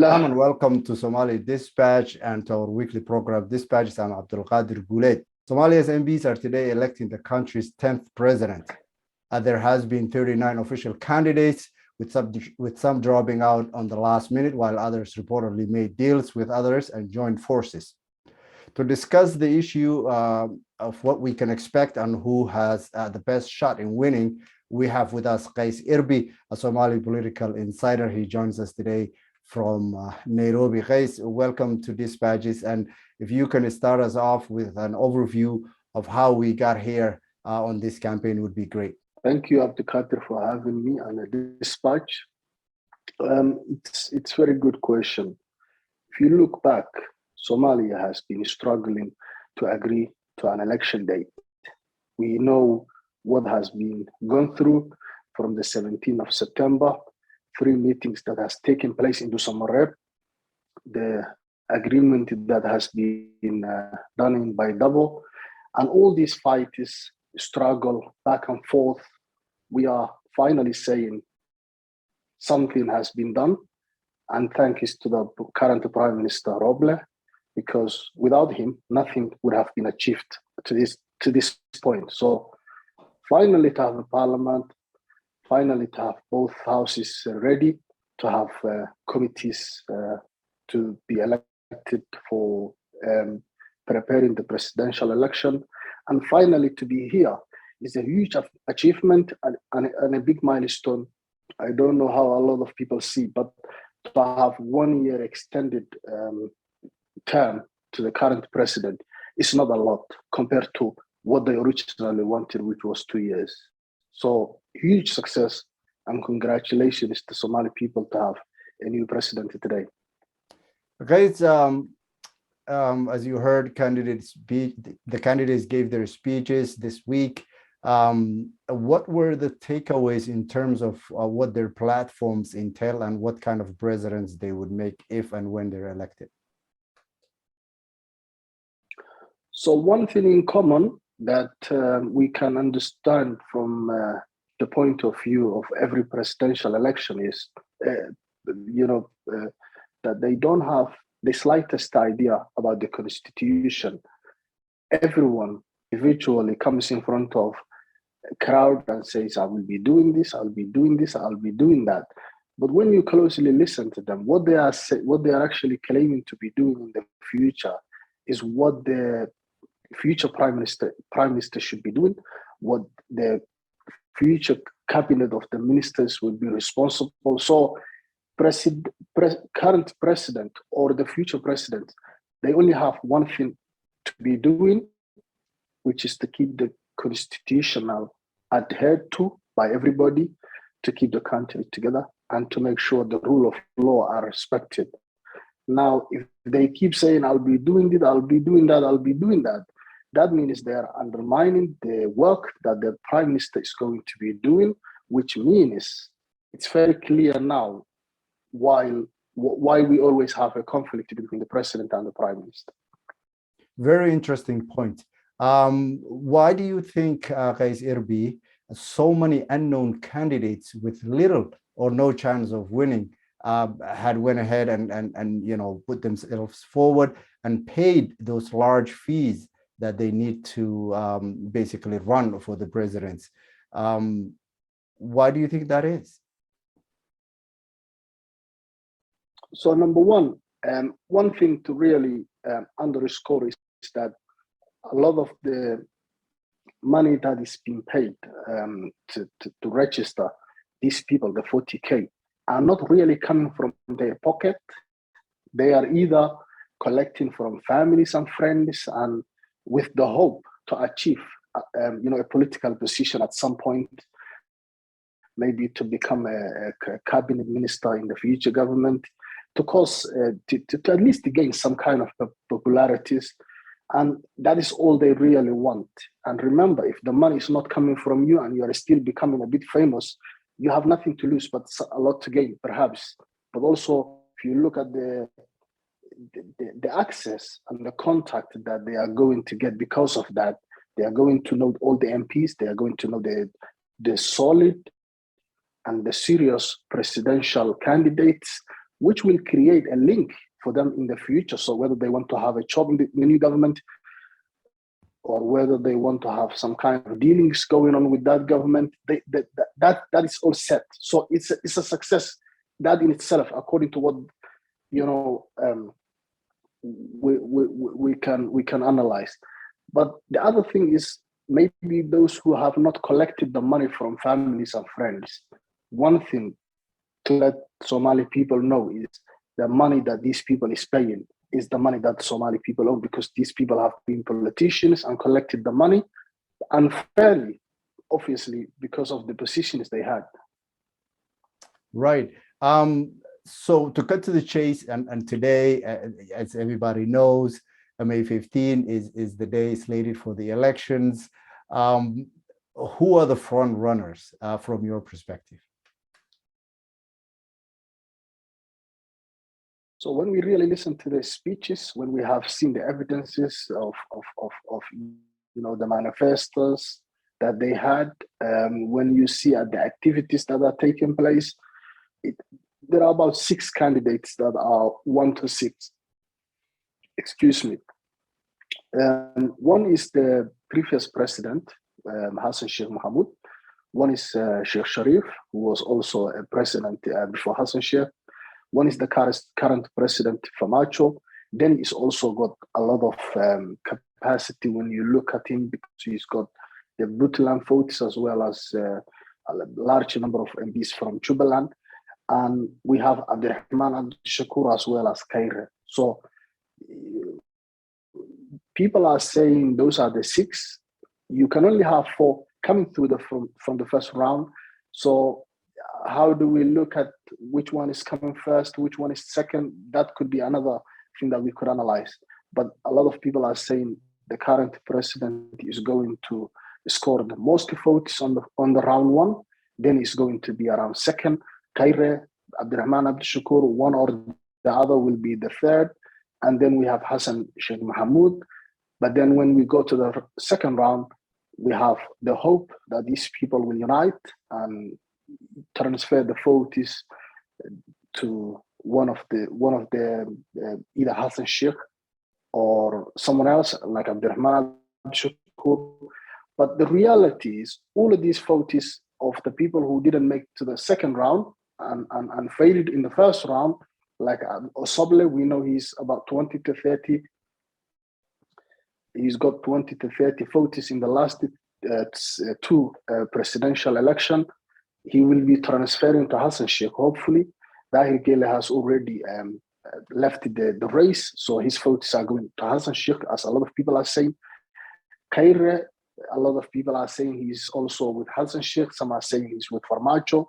Salam and welcome to Somali Dispatch and to our weekly program Dispatch. I'm Abdulqadir Goulet. Somalia's MPs are today electing the country's 10th president. There has been 39 official candidates, with some dropping out on the last minute, while others reportedly made deals with others and joined forces. To discuss the issue of what we can expect and who has the best shot in winning, we have with us Quays Irby, a Somali political insider. He joins us today from Nairobi. Quays, welcome to Dispatches. And if you can start us off with an overview of how we got here on this campaign would be great. Thank you, Abdulqadir, for having me on a Dispatch. It's a very good question. If you look back, Somalia has been struggling to agree to an election date. We know what has been gone through from the 17th of September, 3 meetings that has taken place in Somalia, the agreement that has been done by double, and all these fights, struggle back and forth. We are finally saying something has been done, and thanks to the current Prime Minister Roble, because without him, nothing would have been achieved to this point. So finally to have a parliament, finally to have both houses ready, to have committees to be elected for preparing the presidential election, and finally to be here is a huge achievement and a big milestone. I don't know how a lot of people see, but to have 1 year extended term to the current president is not a lot compared to what they originally wanted, which was 2 years. So huge success and congratulations to Somali people to have a new president today. Okay, as you heard, the candidates gave their speeches this week. What were the takeaways in terms of what their platforms entail and what kind of presidents they would make if and when they're elected? So one thing in common that we can understand from the point of view of every presidential election is, that they don't have the slightest idea about the constitution. Everyone individually comes in front of a crowd and says, I will be doing this, I'll be doing this, I'll be doing that. But when you closely listen to them, what they are actually claiming to be doing in the future is what the future prime minister should be doing, what the future cabinet of the ministers will be responsible. So current president or the future president, they only have one thing to be doing, which is to keep the constitutional adhered to by everybody, to keep the country together and to make sure the rule of law are respected. Now, if they keep saying, I'll be doing it, I'll be doing that, I'll be doing that, that means they are undermining the work that the prime minister is going to be doing, which means it's very clear now why we always have a conflict between the president and the prime minister. Very interesting point. Why do you think, Quays Irby, so many unknown candidates with little or no chance of winning had went ahead and put themselves forward and paid those large fees that they need to basically run for the presidents? Why do you think that is? So number one thing to really underscore is that a lot of the money that is being paid to register these people, the 40K, are not really coming from their pocket. They are either collecting from families and friends, and with the hope to achieve a political position at some point, maybe to become a cabinet minister in the future government, to at least gain some kind of popularities. And that is all they really want. And remember, if the money is not coming from you and you are still becoming a bit famous, you have nothing to lose, but a lot to gain, perhaps. But also, if you look at the access and the contact that they are going to get because of that, they are going to know all the MPs, they are going to know the solid and the serious presidential candidates which will create a link for them in the future. So whether they want to have a job in the new government, or whether they want to have some kind of dealings going on with that government, that is all set. So it's a success, that in itself, according to what we can analyze. But the other thing is, maybe those who have not collected the money from families and friends, one thing to let Somali people know is the money that these people is paying is the money that Somali people own, because these people have been politicians and collected the money unfairly, obviously, because of the positions they had. Right. So to cut to the chase, and today, as everybody knows, May 15 is the day slated for the elections. Who are the front runners from your perspective? So when we really listen to the speeches, when we have seen the evidences of the manifestos that they had, when you see the activities that are taking place, there are about 6 candidates that are 1 to 6. Excuse me. One is the previous president, Hassan Sheikh Mohamud. One is Sheikh Sharif, who was also a president before Hassan Sheikh. One is the current president, Farmajo. Then he's also got a lot of capacity when you look at him, because he's got the Puntland votes as well as a large number of MPs from Jubaland. And we have Abdurrahman Abdushakur as well as Kaire. So people are saying those are the 6. You can only have 4 coming through from the first round. So how do we look at which one is coming first, which one is second? That could be another thing that we could analyze. But a lot of people are saying the current president is going to score the most votes on the round 1. Then he's going to be around second. Kaire, Abdurrahman Abdushakur, one or the other will be the third. And then we have Hassan Sheikh Mohamud. But then when we go to the second round, we have the hope that these people will unite and transfer the votes to one of the either Hassan Sheikh or someone else like Abdurrahman Abdushakur. But the reality is, all of these votes of the people who didn't make to the second round and failed in the first round, like Osoble, we know he's about 20 to 30. He's got 20 to 30 votes in the last 2 presidential election. He will be transferring to Hassan Sheikh, hopefully. Dahir Gele has already left the race, so his votes are going to Hassan Sheikh, as a lot of people are saying. Kaire, a lot of people are saying he's also with Hassan Sheikh. Some are saying he's with Farmajo.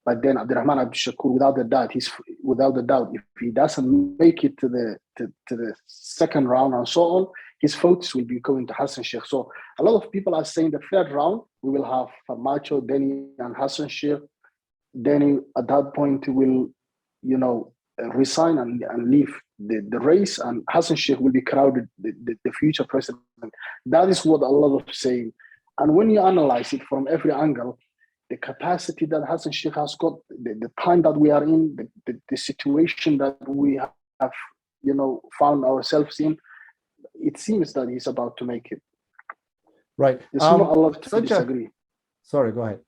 But then Abdurrahman Abdushakur, without a doubt, if he doesn't make it to the second round and so on, his votes will be going to Hassan Sheikh. So a lot of people are saying the third round, we will have Farmajo, Denny, and Hassan Sheikh. Denny, at that point, will, resign and leave the race, and Hassan Sheikh will be crowded the future president. That is what a lot of saying. And when you analyze it from every angle, the capacity that Hassan Sheikh has got, the time that we are in, the situation that we have, found ourselves in, it seems that he's about to make it. Right. There's not a lot to disagree. Sorry, go ahead.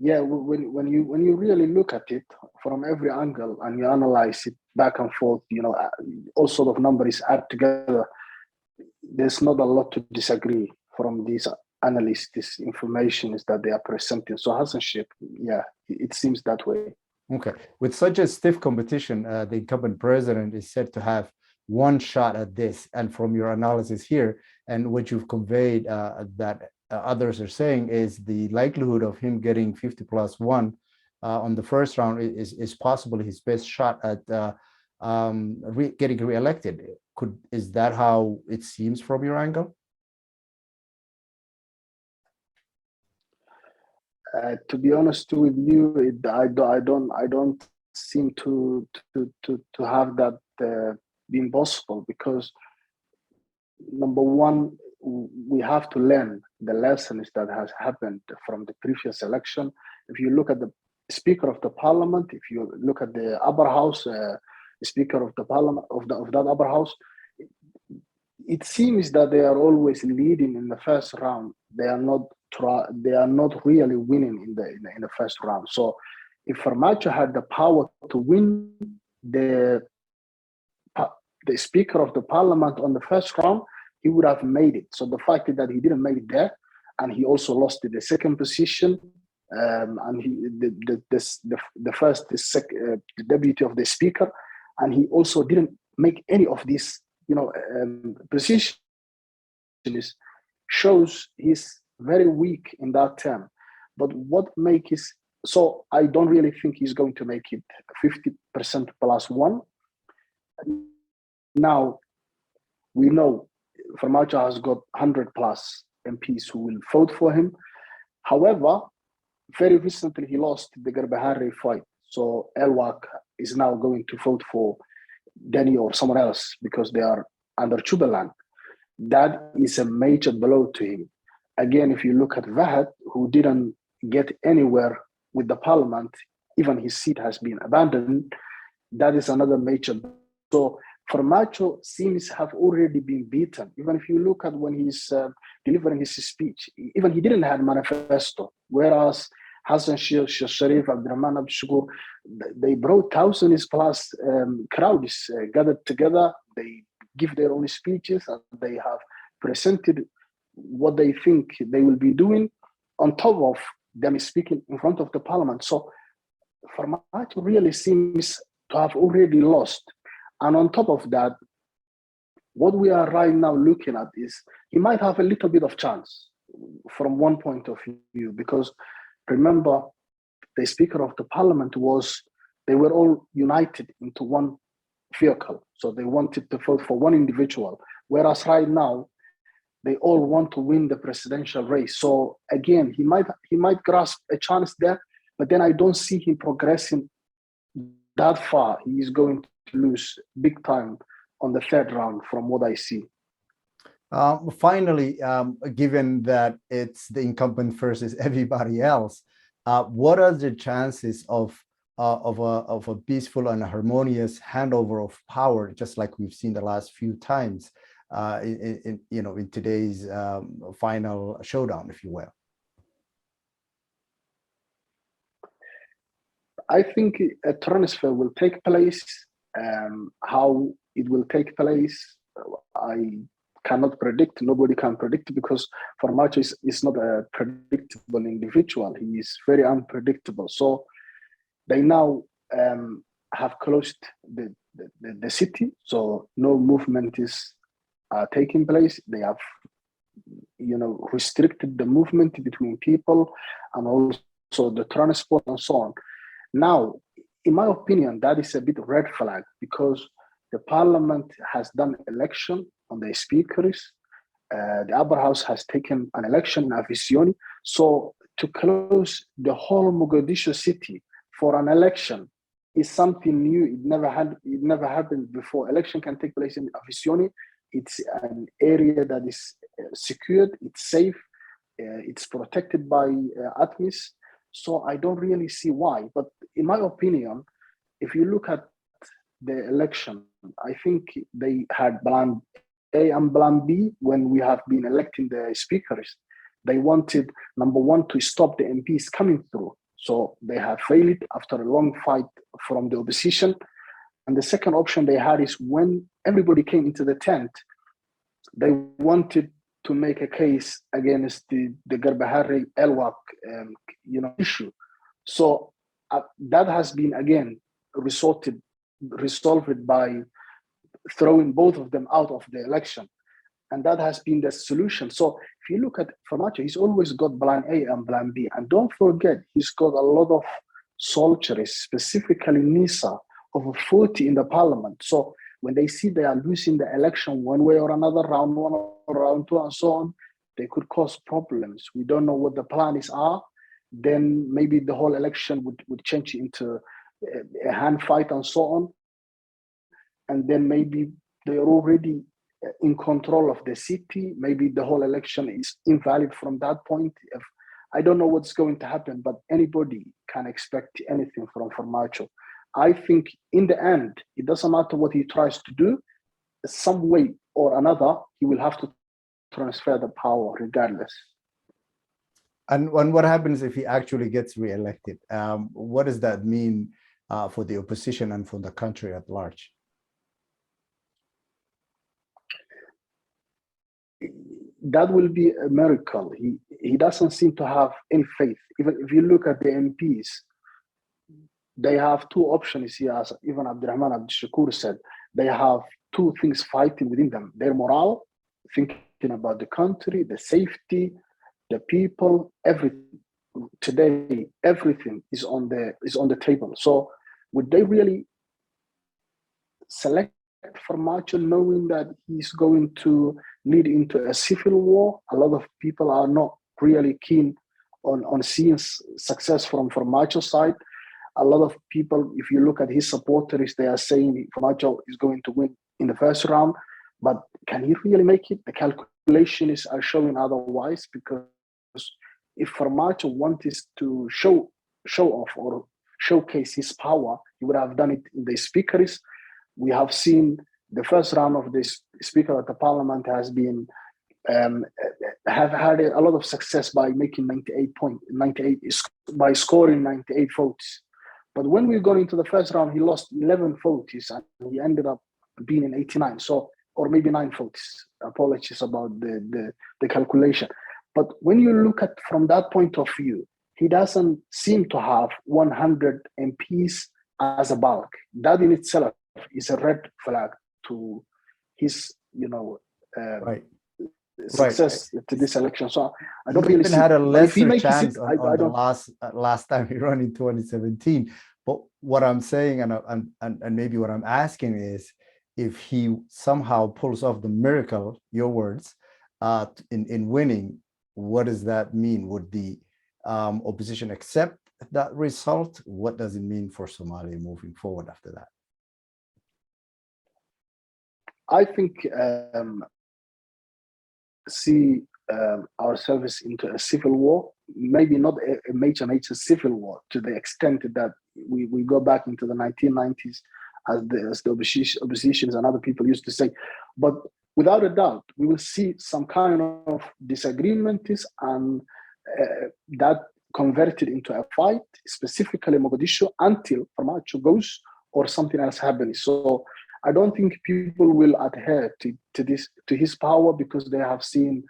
Yeah, when you really look at it from every angle and you analyze it back and forth, all sort of numbers add together, there's not a lot to disagree from these analysts. This information is that they are presenting. So Hassan Sheikh, yeah, it seems that way. Okay. With such a stiff competition, the incumbent president is said to have one shot at this. And from your analysis here and what you've conveyed that others are saying is the likelihood of him getting 50+1 on the first round is possibly his best shot at getting reelected. Is that how it seems from your angle? To be honest with you, I don't seem to have that being possible, because number one, we have to learn the lessons that has happened from the previous election. If you look at the Speaker of the Parliament, if you look at the upper house, Speaker of the Parliament of that upper house, it seems that they are always leading in the first round. They are not really winning in the first round. So if Farmajo had the power to win the Speaker of the Parliament on the first round, he would have made it. So the fact that he didn't make it there, and he also lost the second position, and the deputy of the Speaker, and he also didn't make any of these, positions, shows he's very weak in that term. But what makes so I don't really think he's going to make it 50% plus one. Now, we know Farmajo has got 100 plus MPs who will vote for him. However, very recently he lost the Garbahari fight. So Elwak is now going to vote for Denny or someone else because they are under Jubaland. That is a major blow to him. Again, if you look at Vahat, who didn't get anywhere with the parliament, even his seat has been abandoned, that is another major. So Farmajo seems to have already been beaten. Even if you look at when he's delivering his speech, even he didn't have a manifesto, whereas Hassan Sheikh Sharif, Abdurrahman Abdushakur, they brought thousands plus crowds gathered together. They give their own speeches and they have presented what they think they will be doing on top of them speaking in front of the parliament. So Farmajo really seems to have already lost. And on top of that, what we are right now looking at is he might have a little bit of chance from one point of view, because remember, the Speaker of the Parliament they were all united into one vehicle. So they wanted to vote for one individual, whereas right now, they all want to win the presidential race. So again, he might grasp a chance there, but then I don't see him progressing that far. He is going to lose big time on the third round from what I see. Finally, given that it's the incumbent versus everybody else, what are the chances of a peaceful and harmonious handover of power, just like we've seen the last few times in today's final showdown, if you will? I think a transfer will take place. How it will take place, I cannot predict. Nobody can predict, because Farmajo is not a predictable individual. He is very unpredictable. So they now have closed the city, so no movement is taking place. They have, restricted the movement between people and also the transport and so on. Now, in my opinion, that is a bit red flag, because the parliament has done election on the speakers. The upper house has taken an election in Afisioni. So to close the whole Mogadishu city for an election is something new. It never happened before. Election can take place in Afisioni. It's an area that is secured, it's safe, it's protected by ATMIS. So I don't really see why. But in my opinion, if you look at the election, I think they had plan A and plan B when we have been electing the speakers. They wanted, number one, to stop the MPs coming through. So they have failed after a long fight from the opposition. And the second option they had is when everybody came into the tent, they wanted to make a case against the Garbahari Elwak issue. So that has been again resolved by throwing both of them out of the election. And that has been the solution. So if you look at Farmajo, he's always got plan A and plan B. And don't forget, he's got a lot of soldiers, specifically NISA, over 40 in the parliament. So when they see they are losing the election one way or another, round one or round two and so on, they could cause problems. We don't know what the plans are. Then maybe the whole election would change into a hand fight and so on. And then maybe they are already in control of the city. Maybe the whole election is invalid from that point. If I don't know what's going to happen, but anybody can expect anything from Farmajo. I think in the end, it doesn't matter what he tries to do, some way or another, he will have to transfer the power regardless. And what happens if he actually gets re-elected? What does that mean for the opposition and for the country at large? That will be a miracle. He doesn't seem to have any faith. Even if you look at the MPs, they have two options here, as even Abdurrahman Abdushakur said. They have two things fighting within them: their morale, thinking about the country, the safety, the people, everything. Today, everything is on the table. So, would they really select Farmajo knowing that he's going to lead into a civil war? A lot of people are not really keen on seeing success from Farmajo's side. A lot of people, if you look at his supporters, they are saying Farmajo is going to win in the first round. But can he really make it? The calculations are showing otherwise, because if Farmajo wanted to show off or showcase his power, he would have done it in the speakers. We have seen the first round of the speaker at the parliament has been have had a lot of success by making 98 by scoring 98 votes. But when we got into the first round, he lost 11 votes and he ended up being in 89. So, or maybe 9 votes. Apologies about the calculation. But when you look at from that point of view, he doesn't seem to have 100 MPs as a bulk. That in itself is a red flag to his, success to this election. So I don't really even had a lesser chance it, on the last time he ran in 2017. But what I'm saying and maybe what I'm asking is, if he somehow pulls off the miracle, your words, in winning, what does that mean? Would the opposition accept that result? What does it mean for Somalia moving forward after that? I think see ourselves into a civil war, maybe not a major civil war to the extent that we go back into the 1990s as the oppositions and other people used to say. But without a doubt, we will see some kind of disagreements and that converted into a fight, specifically Mogadishu, until Farmajo goes or something else happens. So I don't think people will adhere to his power, because they have seen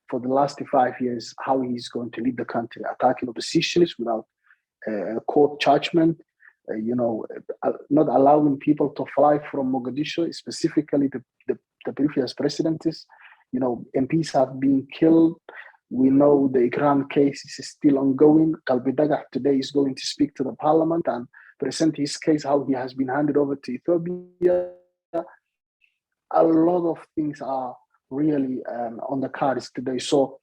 for the last 5 years how he's going to lead the country, attacking oppositions without court judgment, not allowing people to fly from Mogadishu, specifically the previous presidents. MPs have been killed. We know the Ikram case is still ongoing. Kalbi Dagah today is going to speak to the parliament and present his case, how he has been handed over to Ethiopia. A lot of things are really on the cards today. So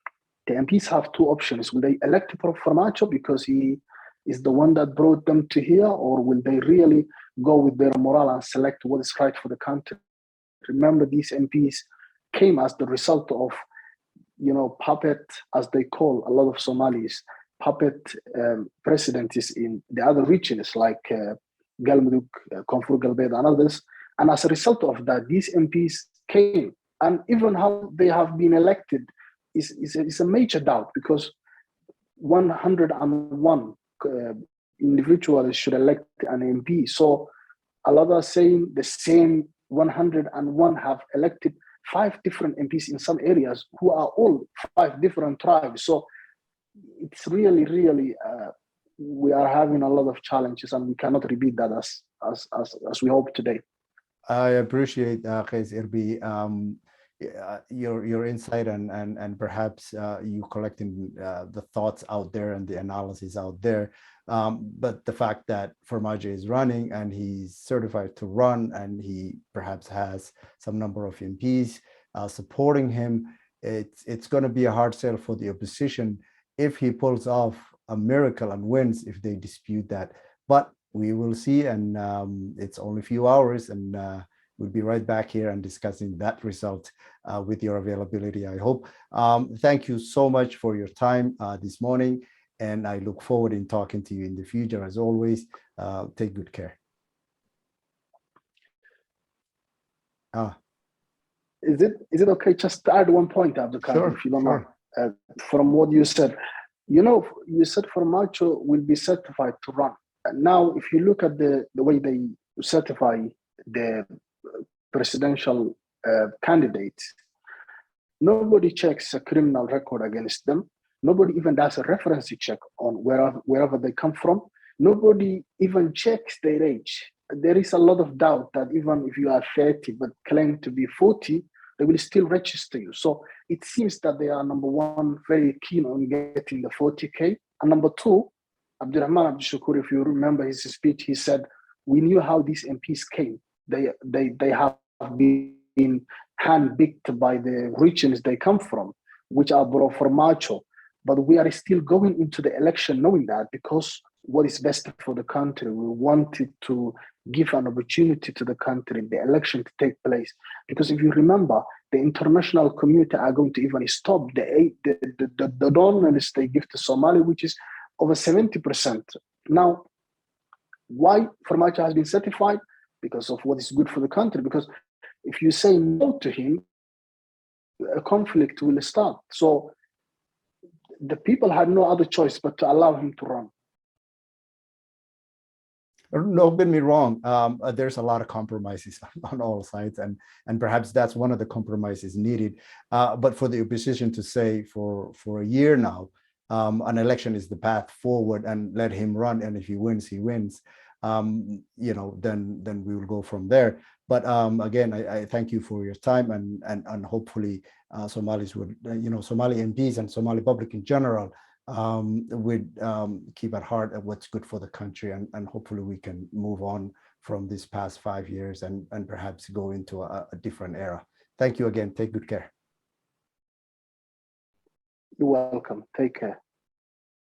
the MPs have two options. Will they elect Farmajo because he is the one that brought them to here, or will they really go with their morale and select what is right for the country? Remember, these MPs came as the result of, puppet, as they call a lot of Somalis, puppet presidents in the other regions like Galmudug, Konfur Galbeed, and others. And as a result of that, these MPs came, and even how they have been elected is a major doubt, because 101 individuals should elect an MP. So a lot are saying the same 101 have elected 5 different MPs in some areas, who are all 5 different tribes. So it's really, really, we are having a lot of challenges, and we cannot repeat that as we hope today. I appreciate Quays Irby, your insight and perhaps you collecting the thoughts out there and the analysis out there. But the fact that Farmajo is running and he's certified to run, and he perhaps has some number of MPs supporting him, it's going to be a hard sell for the opposition if he pulls off a miracle and wins, if they dispute that. But we will see, and it's only a few hours, and we'll be right back here and discussing that result with your availability, I hope. Thank you so much for your time this morning, and I look forward in talking to you in the future. As always, take good care. Is it okay just to add one point, Abdulkader, if you don't mind? From what you said, you said Farmajo will be certified to run. And now, if you look at the way they certify the presidential candidates, nobody checks a criminal record against them. Nobody even does a reference check on wherever they come from. Nobody even checks their age. There is a lot of doubt that even if you are 30 but claim to be 40, they will still register you. So it seems that they are, number one, very keen on getting the 40K. And number two, Abdurrahman Abdushakur, if you remember his speech, he said, we knew how these MPs came. They have been handpicked by the regions they come from, which are pro Farmajo. But we are still going into the election knowing that, because what is best for the country, we wanted to give an opportunity to the country, the election to take place. Because if you remember, the international community are going to even stop the donors they give to Somali, which is over 70%. Now, why Farmajo has been certified? Because of what is good for the country. Because if you say no to him, a conflict will start. So the people had no other choice but to allow him to run. Don't get me wrong. There's a lot of compromises on all sides, and perhaps that's one of the compromises needed. But for the opposition to say for a year now, an election is the path forward, and let him run, and if he wins, he wins. Then we will go from there. But again, I thank you for your time, and hopefully Somalis would, Somali MPs and Somali public in general would keep at heart at what's good for the country, and hopefully we can move on from this past 5 years and perhaps go into a different era. Thank you again. Take good care. You're welcome. Take care.